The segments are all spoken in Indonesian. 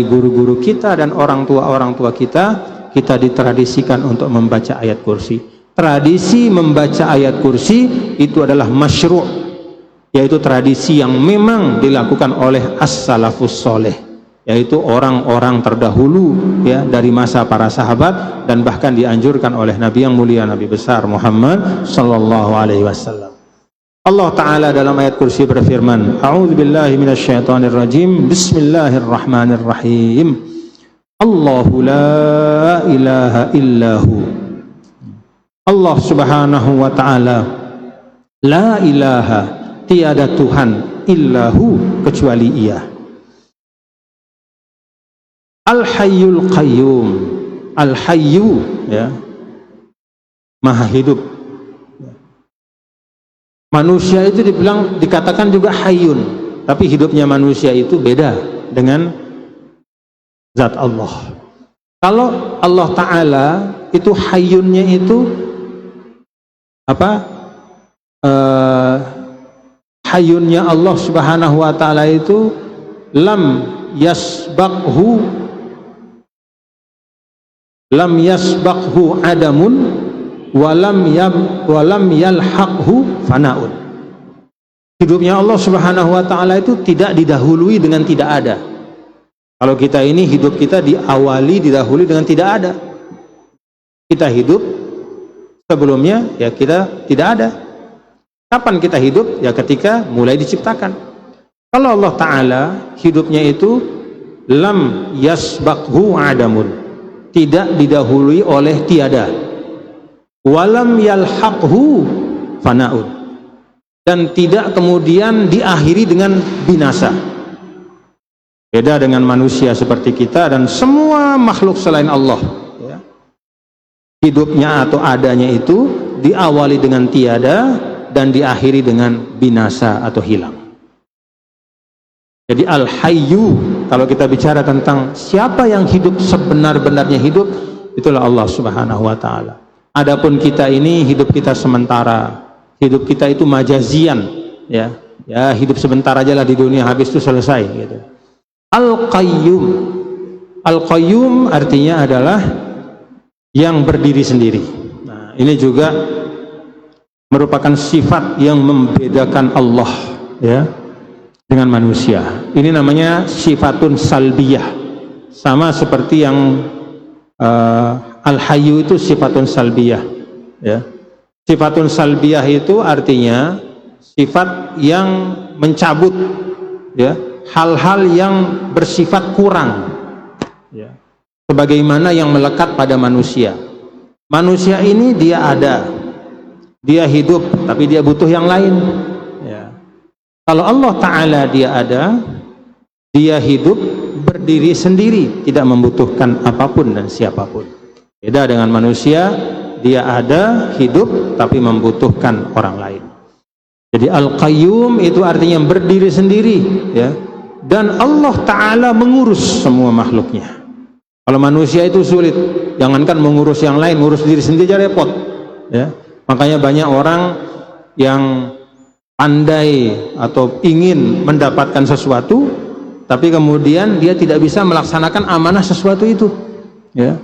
guru-guru kita dan orang tua kita ditradisikan untuk membaca ayat kursi. Tradisi membaca ayat kursi itu adalah masyru', yaitu tradisi yang memang dilakukan oleh as-salafus soleh, yaitu orang-orang terdahulu ya, dari masa para sahabat, dan bahkan dianjurkan oleh Nabi yang mulia, Nabi besar Muhammad sallallahu alaihi wasallam. Allah Ta'ala dalam ayat kursi berfirman, A'udzubillahi minasyaitonirrajim, Bismillahirrahmanirrahim. Allahu la ilaha illahu. Allah Subhanahu wa Ta'ala, la ilaha, tiada Tuhan, illahu, kecuali Ia. Al-Hayyul Qayyum. Al-Hayyu ya, Maha hidup. Manusia itu dikatakan juga hayyun, tapi hidupnya manusia itu beda dengan zat Allah. Kalau Allah Ta'ala itu hayyunnya itu apa? Hayyunnya Allah Subhanahu wa Ta'ala itu lam yasbaqhu adamun walam yalhaqhu fanaun. Hidupnya Allah Subhanahu wa Ta'ala itu tidak didahului dengan tidak ada. Kalau kita ini hidup kita didahului dengan tidak ada. Kita hidup, sebelumnya ya kita tidak ada. Kapan kita hidup? Ya ketika mulai diciptakan. Kalau Allah Ta'ala hidupnya itu lam yasbaqhu adamun, tidak didahului oleh tiada, walam yalhaqhu fanaun, dan tidak kemudian diakhiri dengan binasa. Beda dengan manusia seperti kita dan semua makhluk selain Allah ya. Hidupnya atau adanya itu diawali dengan tiada dan diakhiri dengan binasa atau hilang. Jadi Al-Hayyu, kalau kita bicara tentang siapa yang hidup sebenar-benarnya hidup, itulah Allah Subhanahu wa Ta'ala. Adapun kita ini hidup kita sementara, hidup kita itu majazian, ya hidup sebentar aja lah di dunia, habis itu selesai. Gitu. Al-Qayyum, Al-Qayyum artinya adalah yang berdiri sendiri. Nah, ini juga merupakan sifat yang membedakan Allah, ya, dengan manusia. Ini namanya sifatun salbiyah, sama seperti yang Al-Hayyu itu sifatun salbiyah ya. Sifatun salbiyah itu artinya sifat yang mencabut ya, hal-hal yang bersifat kurang ya, sebagaimana yang melekat pada manusia. Manusia ini dia ada, dia hidup, tapi dia butuh yang lain ya. Kalau Allah Ta'ala dia ada, dia hidup, berdiri sendiri, tidak membutuhkan apapun dan siapapun. Beda dengan manusia, dia ada, hidup, tapi membutuhkan orang lain. Jadi Al-Qayyum itu artinya berdiri sendiri ya. Dan Allah Ta'ala mengurus semua makhluknya. Kalau manusia itu sulit, jangankan mengurus yang lain, ngurus diri sendiri aja repot ya. Makanya banyak orang yang pandai atau ingin mendapatkan sesuatu, tapi kemudian dia tidak bisa melaksanakan amanah sesuatu itu ya.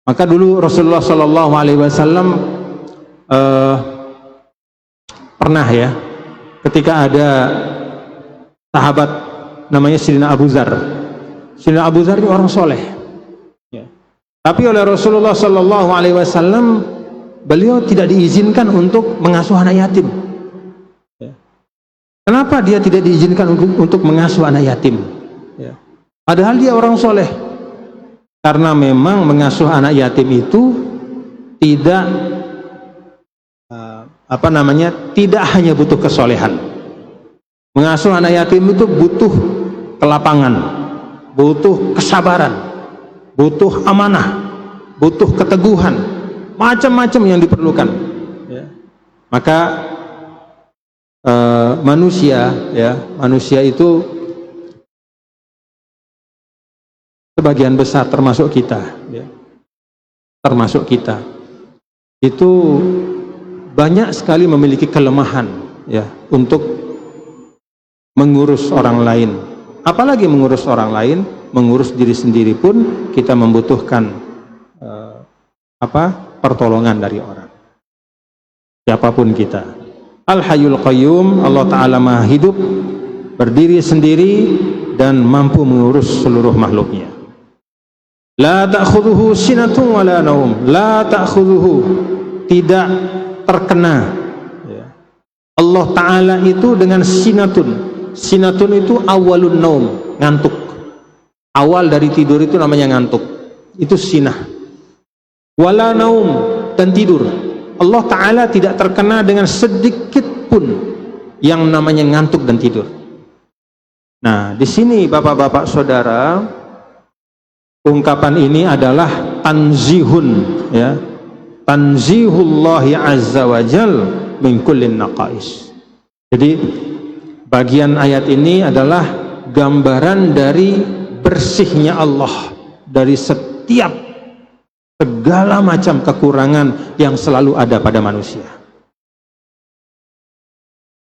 Maka dulu Rasulullah Shallallahu Alaihi Wasallam pernah ya, ketika ada sahabat namanya Sayyidina Abu Dzar. Sayyidina Abu Dzar ini orang soleh ya. Tapi oleh Rasulullah Shallallahu Alaihi Wasallam beliau tidak diizinkan untuk mengasuh anak yatim ya. Kenapa dia tidak diizinkan untuk mengasuh anak yatim ya? Padahal dia orang soleh. Karena memang mengasuh anak yatim itu tidak tidak hanya butuh kesolehan. Mengasuh anak yatim itu butuh kelapangan, butuh kesabaran, butuh amanah, butuh keteguhan, macam-macam yang diperlukan ya. Maka manusia itu sebagian besar termasuk kita ya, termasuk kita itu banyak sekali memiliki kelemahan ya untuk mengurus orang lain, apalagi mengurus orang lain mengurus diri sendiri pun kita membutuhkan pertolongan dari orang. Siapapun kita. Al-Hayyul Qayyum, Allah Ta'ala Maha Hidup, berdiri sendiri dan mampu mengurus seluruh makhluknya. La ta'khudhuhu sinatun wa la naum. La ta'khudhuhu, tidak terkena Allah Ta'ala itu dengan sinatun. Sinatun itu awalun naum, ngantuk. Awal dari tidur itu namanya ngantuk, itu sinah. Wala naum, dan tidur. Allah Ta'ala tidak terkena dengan sedikit pun yang namanya ngantuk dan tidur. Nah, di sini bapak-bapak saudara, ungkapan ini adalah tanzihun, ya, tanzihullahi azza wa jal min kullin naqais. Jadi bagian ayat ini adalah gambaran dari bersihnya Allah dari setiap segala macam kekurangan yang selalu ada pada manusia.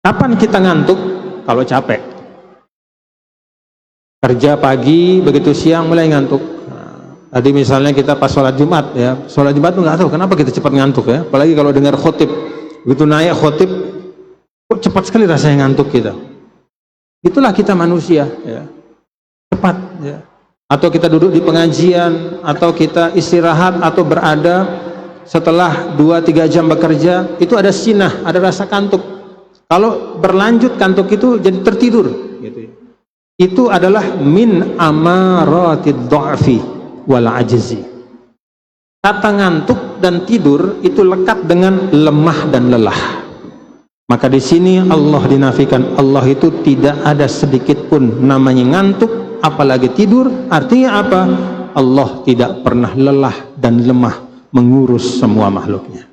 Kapan kita ngantuk? Kalau capek. Kerja pagi, begitu siang mulai ngantuk. Tadi misalnya kita pas sholat Jumat, ya, sholat Jumat tuh nggak tahu kenapa kita cepat ngantuk, ya. Apalagi kalau dengar khotib, begitu naik khotib, kok cepat sekali rasanya ngantuk kita. Itulah kita manusia, ya. Cepat, ya. Atau kita duduk di pengajian, atau kita istirahat atau berada setelah 2-3 jam bekerja, itu ada sinah, ada rasa kantuk. Kalau berlanjut kantuk itu jadi tertidur, gitu ya. Itu adalah min amaratid dha'fi wal ajzi. Kata ngantuk dan tidur itu lekat dengan lemah dan lelah. Maka di sini Allah dinafikan, Allah itu tidak ada sedikit pun namanya ngantuk, apalagi tidur. Artinya apa? Allah tidak pernah lelah dan lemah mengurus semua makhluknya.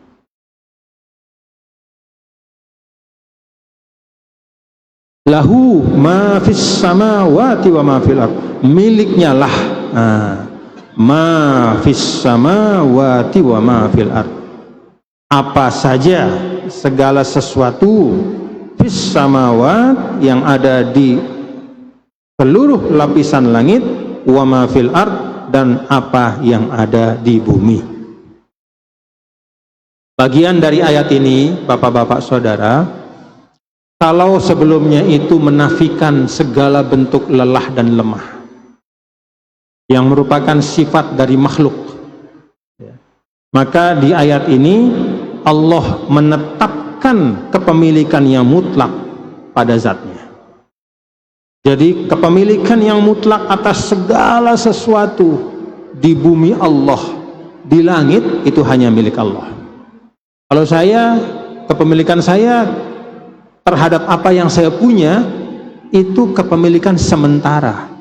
Lahu ma fis samawati wa ma fil ard. Miliknya lah ma fis samawati wa ma fil ard. Apa saja, segala sesuatu fis samawat, yang ada di seluruh lapisan langit, wa ma fil ard, dan apa yang ada di bumi. Bagian dari ayat ini, bapak-bapak saudara, kalau sebelumnya itu menafikan segala bentuk lelah dan lemah yang merupakan sifat dari makhluk, maka di ayat ini Allah menetapkan kepemilikan yang mutlak pada zatnya. Jadi kepemilikan yang mutlak atas segala sesuatu di bumi Allah, di langit, itu hanya milik Allah. Kalau saya, kepemilikan saya terhadap apa yang saya punya itu kepemilikan sementara.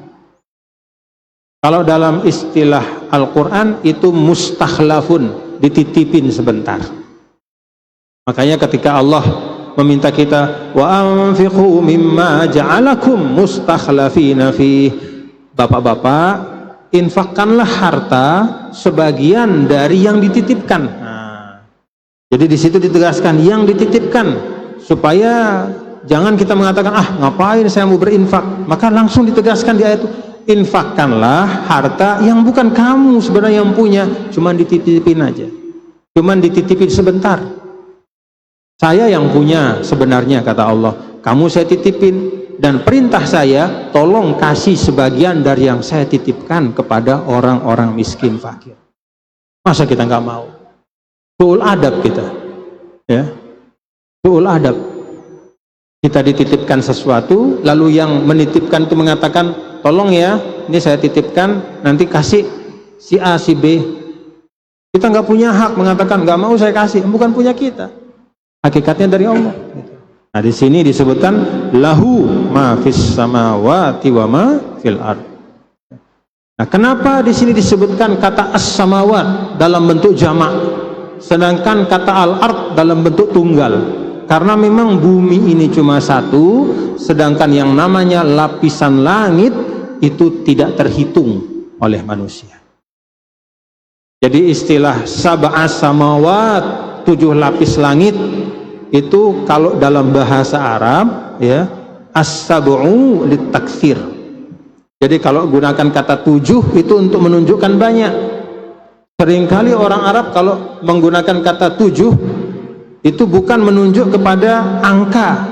Kalau dalam istilah Al-Quran itu mustakhlafun, dititipin sebentar. Makanya ketika Allah meminta kita wa anfiqu mimma ja'alakum mustakhlafina fi, bapak-bapak, infakkanlah harta sebagian dari yang dititipkan. Jadi di situ ditegaskan yang dititipkan, supaya jangan kita mengatakan ngapain saya mau berinfak. Maka langsung ditegaskan di ayat itu, infakkanlah harta yang bukan kamu sebenarnya yang punya, cuman dititipin aja, cuman dititipin sebentar. Saya yang punya sebenarnya, kata Allah, kamu saya titipin, dan perintah saya tolong kasih sebagian dari yang saya titipkan kepada orang-orang miskin fakir. Masa kita nggak mau? Su'ul adab kita, ya. Su'ul adab. Kita dititipkan sesuatu, lalu yang menitipkan itu mengatakan, tolong ya, ini saya titipkan, nanti kasih si A, si B. Kita nggak punya hak mengatakan nggak mau saya kasih, bukan punya kita. Hakikatnya dari Allah. Nah di sini disebutkan lahu ma fis samawati wa ma fil ard. Nah kenapa di sini disebutkan kata as-samawat dalam bentuk jamak, sedangkan kata al-ard dalam bentuk tunggal? Karena memang bumi ini cuma satu, sedangkan yang namanya lapisan langit itu tidak terhitung oleh manusia. Jadi istilah sab'a samawat, 7 lapis langit, itu kalau dalam bahasa Arab, ya, as-sab'u litakthir. Jadi kalau gunakan kata 7 itu untuk menunjukkan banyak. Seringkali orang Arab kalau menggunakan kata 7 itu bukan menunjuk kepada angka,